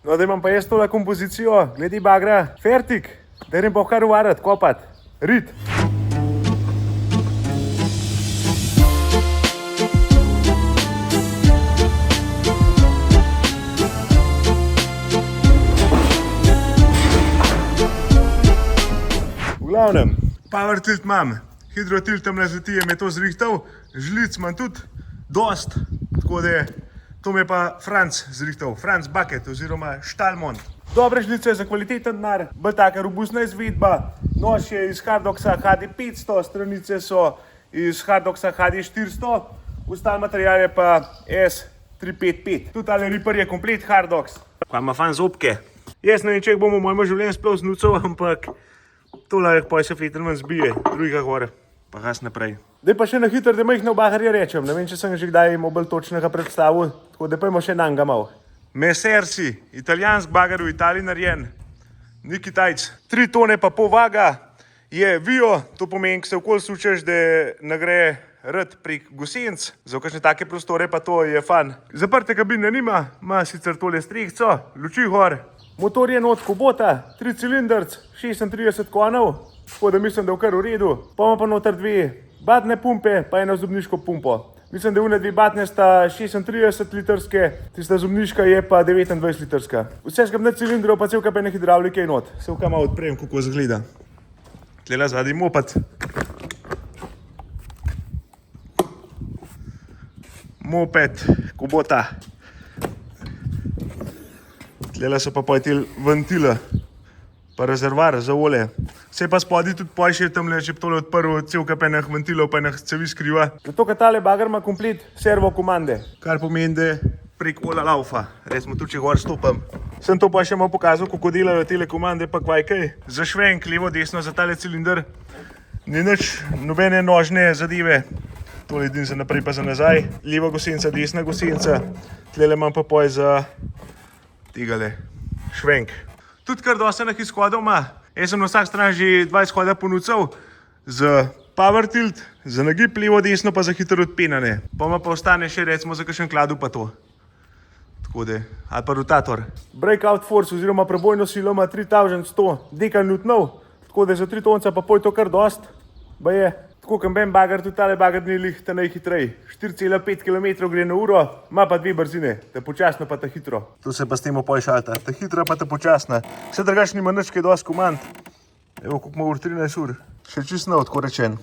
No, da imam pa jaz tole kompozicijo, glede bagra, fertik, da grem pa kar uvarat, kopat, rit. V glavnem, power tilt imam, hidrotilt tam nazvetijem je to zrihtal, žlic imam tudi dost, tako da je, to mi je pa Franc zrihtal, Franc Bucket oziroma Štalmont. Dobre žlice za kvaliteten denar, bolj taka robustna izvedba, nož je iz Hardoxa HD 500, stranice so iz Hardoxa HD 400, ostal material je pa S355. Tudi tale Reaper je komplet Hardox. Kaj ima fan zobke? Jaz ne vem, če bom v mojem življenju sploh znucal, ampak tole je pa se fletelman zbije, drugega gore, pa gas naprej. Zdaj pa še na hitro, da majhne obaharje rečem, ne vem, če sem že kdaj imel bolj točnega predstavu, tako da pojmo še nanga mal. Messersi, italijansk bagar v Italiji narejen, ni Kitajc, 3 tone pa pol vaga, je Vio, to pomeni, ko se okoli sučeš, da ne gre rad prek gosenc, za kakšne take prostore pa to je fan. Zaprte kabine nima, ima sicer tole strehco, luči gor, motor je not Kubota, 3-cilindrc, 36 konov, tako da mislim, da je kar v redu, pa ima pa noter 2 batne pumpe, pa eno zobniško pumpo. Mislim, da une 2 batne sta 36 litrske, tista zobniška je pa 29 litrska. Vse skupaj cilindrov pa cel kapene hidravlike je not. Se vka malo odprem, kako zgleda. Tlela zadnji moped. Moped, Kubota. Tlela so pa pojtel ventila, pa rezervar za olje. Se pa spodaj tudi pojšel tamle, če bi tole odprl cel kup enih ventilov, pa enih cevi skriva. Zato, ker tale bager ima komplet servo komande, kar pomeni, da prek ola laufa, recimo tudi, če gor stopam. Sem to pa še malo pokazal, kako delajo tele komande, pa kvaj kaj. Za švenk, levo, desno, za tale cilindr, ni nič, nobene nožne zadeve. Tole edin za naprej pa za nazaj, leva gosenca, desna gosenca. Tlele imam pa poj za tegale švenk. Tudi kar dosti enih izhodov ima. Jaz sem na vsak stran že 2 izhoda ponudil, z power tilt, za nagib levo, desno, pa za hitro odpenjanje. Pa ima pa ostane še recimo za kakšen kladu pa to. Tako da, ali pa rotator. Breakout force oziroma prebojno silo ima 3100 dekanewtonov, tako da za 3 tonca pa pol to kar dost. Ba je, tako kam ben bagar, tudi tale bagar ni lih ta najhitrej. 4,5 km gre na uro, ima pa 2 brzine, ta počasna pa ta hitro. Tu se pa s temu poj šalta, ta hitra pa ta počasna. Vse drugač nima nič kaj dosti komand. Evo, koliko ima ur, 13 ur. Še čist nov, tako rečen.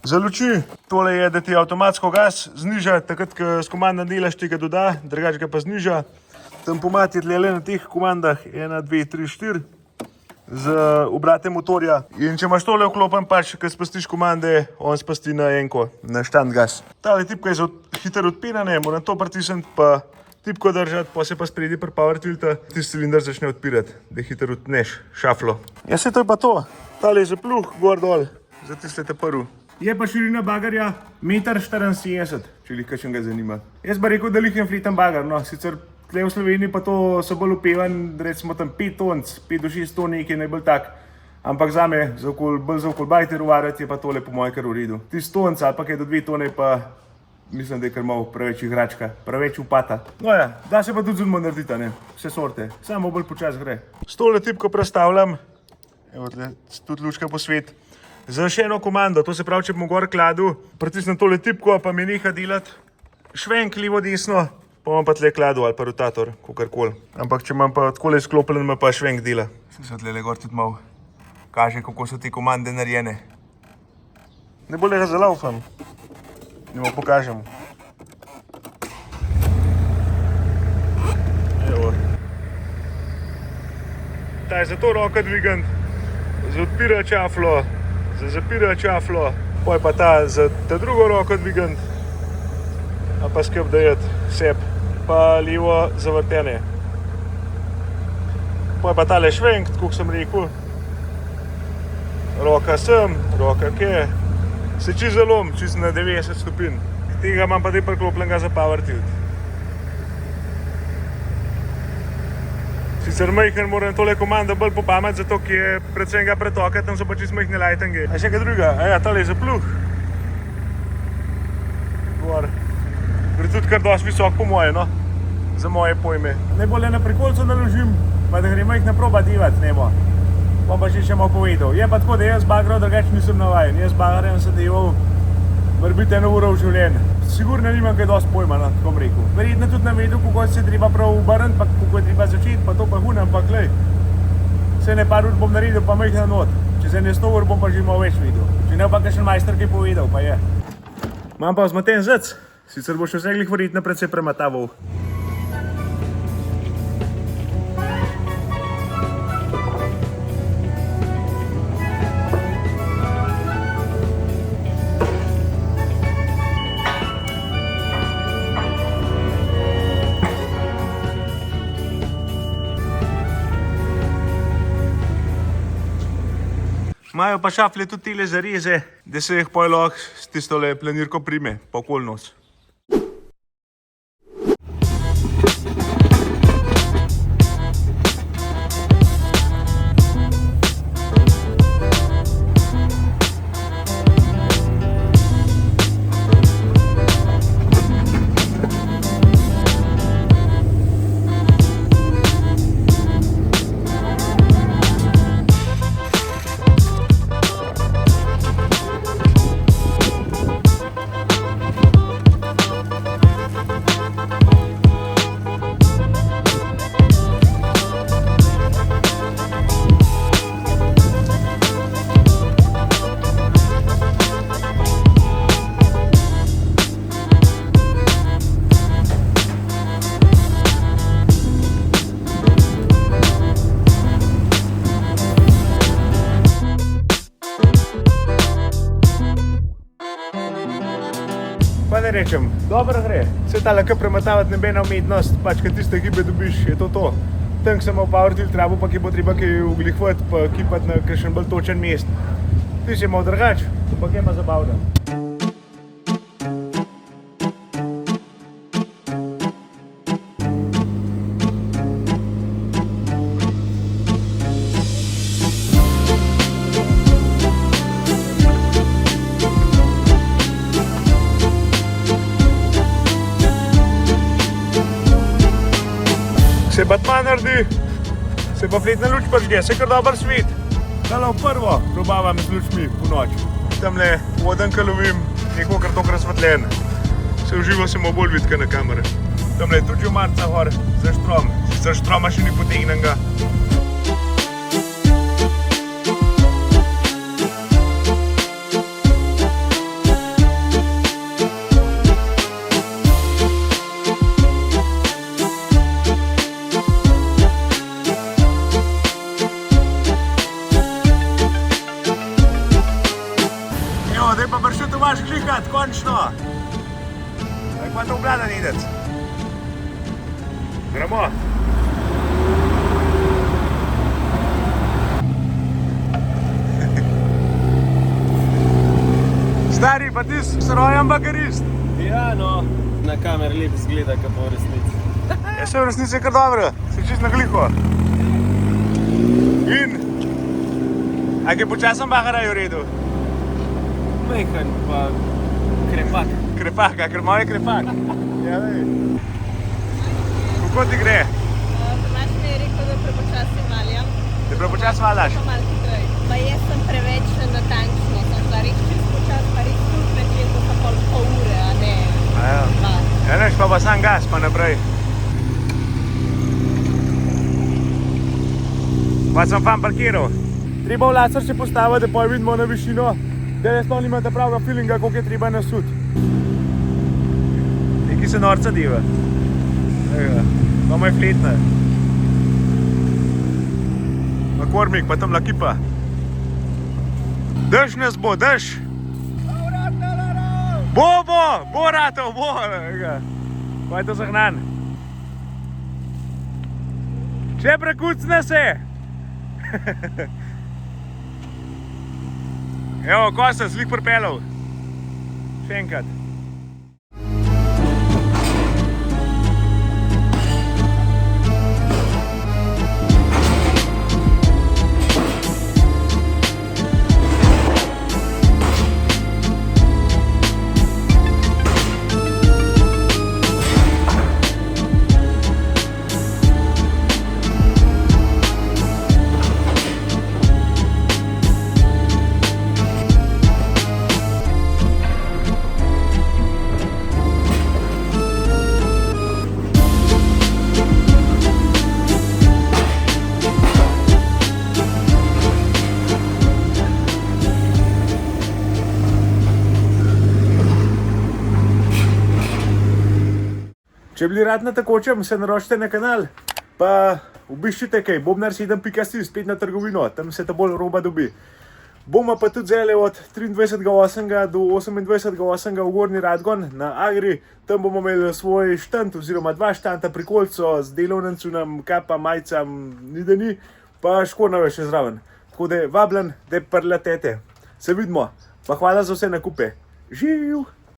Za luči, tole je, da ti avtomatsko gas zniža, takrat, ko s komandom delaš, ti ga doda, drugač ga pa zniža. Tempomat je tlele na teh komandah, 1, 2, 3, 4. Z obratem motorja. In če imaš tole vklopen, pač, ko spustiš komande, on spusti na enko, na štand gas. Tale tipka je za hitro odpenjanje, moram to pritisniti, pa tipko držati, pa se pa spredi pri power tilta, tisti cilindr začne odpirati, da hitro odpneš šaflo. Ja, se to je pa to. Tale je zapluh, gor dol, za tiste te prv. Je pa širina bagarja 1,74 m, če jih kakšen ga zanima. Jaz bi rekel, da lih je fleten bagar, no, sicer tle v Sloveniji pa to so bolj upevan, recimo tam 5 tonc, 5 do 6 ton nekaj najbolj tak. Ampak zame, bolj za okol bajter uvarati je pa tole po moje kar v redu. Tisti tonc ali pa kaj do 2 tone pa mislim, da je kar malo preveč igračka, preveč upata. No ja, da se pa tudi zunmo naredita, ne, vse sorte, samo bolj počas gre. S tole tipko prestavljam, evo tle, tudi lučka po svet, za še eno komando, to se pravi, če bom gor kladu, pritisnem tole tipko, pa mi neha delati švenk levo, desno, pa imam pa tle kladu ali pa rotator, kakorkoli. Ampak če imam pa takole izklopljen, ima pa švenk dela. Se tle gor tudi malo kaže, kako so te komande narejene. Ne bolj ga zalaufam, da mu pokažem. Evo. Ta je za to roko dvigant, za odpira čaflo, za zapira čaflo, poj pa ta za ta drugo roko dvigant, a pa skrb dajati seb, pa levo zavrtenje. Poj pa tale švenk, tako sem rekel. Roka sem, roka kje. Se čist zalom, čist na 90 stopinj. Tega imam pa zdaj priklopljenega za power tilt. Sicer majhen moram tole komando bolj popamati, zato ki je predvsem ga pretoka, tam so pa čist majhne lightinge. A še kaj druga? A ja, tale je zapluh. Gor. Gre tudi kar dosti visok po moje, no. za moje pojme. Najbolje na prikolico naložim, pa da gremo jih naproba divati, nemo. Pa še še malo povedal. Je pa tako, da jaz bagrov drugače nisem navajen. Jaz bagrem sem deval morbiti 1 uro v življenju. Sigurno nimam kaj dosti pojma, no, tako bom rekel. Verjetno tudi ne vedel, kako se treba prav obrniti, pa kako je treba začeti, pa to pa hunem, ampak glej. Vse ne par ur bom naredil, pa majhna not. Čez 100 ur bom pa že malo več videl. Če ne pa kakšen majster kaj povedal, pa je. Imam pa vzmeten zec, sicer bo še vse glih verjetno precej premataval. Imajo pa šafle tudi tile zareze, da se jih poj lahko s tistole planirko prime, pa okoli nos. Pa ne rečem, dobro gre. Se tale kar prematavati nebena umetnost, pač kad tiste gibe dobiš, je to to. Tam sem v power tilt rabu, pa ki bo treba kaj uglihvati, pa kipati na kakšen bolj točen mest. Ti si malo drugač, ampak je pa zabavno. Se pa tma naredi, se pa fletna luč pržge, se kar dober svet. Tale v prvo probavam z lučmi po noč. Tamle vodenka lovim, nekokrat tokrat razsvetljen. Se uživo se mu bolj vidka na kamere. Tamle je tudi v marca gor za štrom, sicer štroma še ni potegnen ga. Zdaj pa prišel Tomaž klikat, končno. Tako pa to oblada nedec. Gremo. Stari, pa ti si rojen bagerist. Ja, no, na kamer lep zgleda, kot v resnici. Ja, se v resnici je kar dobro, si čist na gliho. In? A kaj počasen bagara je v redu? Mejhan pa krepak. Krepak, a ker malo je krepak. Ja, vej. Kako ti gre? Tomaž mi je rekel, da prepočasi valjam. Te prepočasi valjaš? Pa malo hitrej. Pa jaz sem preveč natančno, sem šla res čist počas, pa res tudi večer, to so pol ure, a ne. Aja. Ja, neš, pa sam gas, pa naprej. Pa sem fan parkiral. Treba v laser še postaviti, da pa vidimo na višino. Da res sploh nimate pravega feelinga, koliko je treba nasut. Neki se norca diva. To moj fletna. Kormik, pa tam lakipa. Dež nas bo, dež. Bo ratov, bo. Pa je to zahnan. Če prekucne se. Evo, ko sem slik pripeljal. Še enkrat. Če bili rad na tekočem, se naročite na kanal, pa obiščite kaj, bobnar7.si, spet na trgovino, tam se ta bolj roba dobi. Bomo pa tudi zeli od 23.8. do 28.8. v Gornji Radgon na Agri, tam bomo imeli svoj štand oziroma 2 štanta pri kolcu z delovnim cunom, kapa, majcam, ni da ni, pa škornave še zraven. Tako da vabljen, da prletete. Se vidimo, pa hvala za vse nakupe. Živ!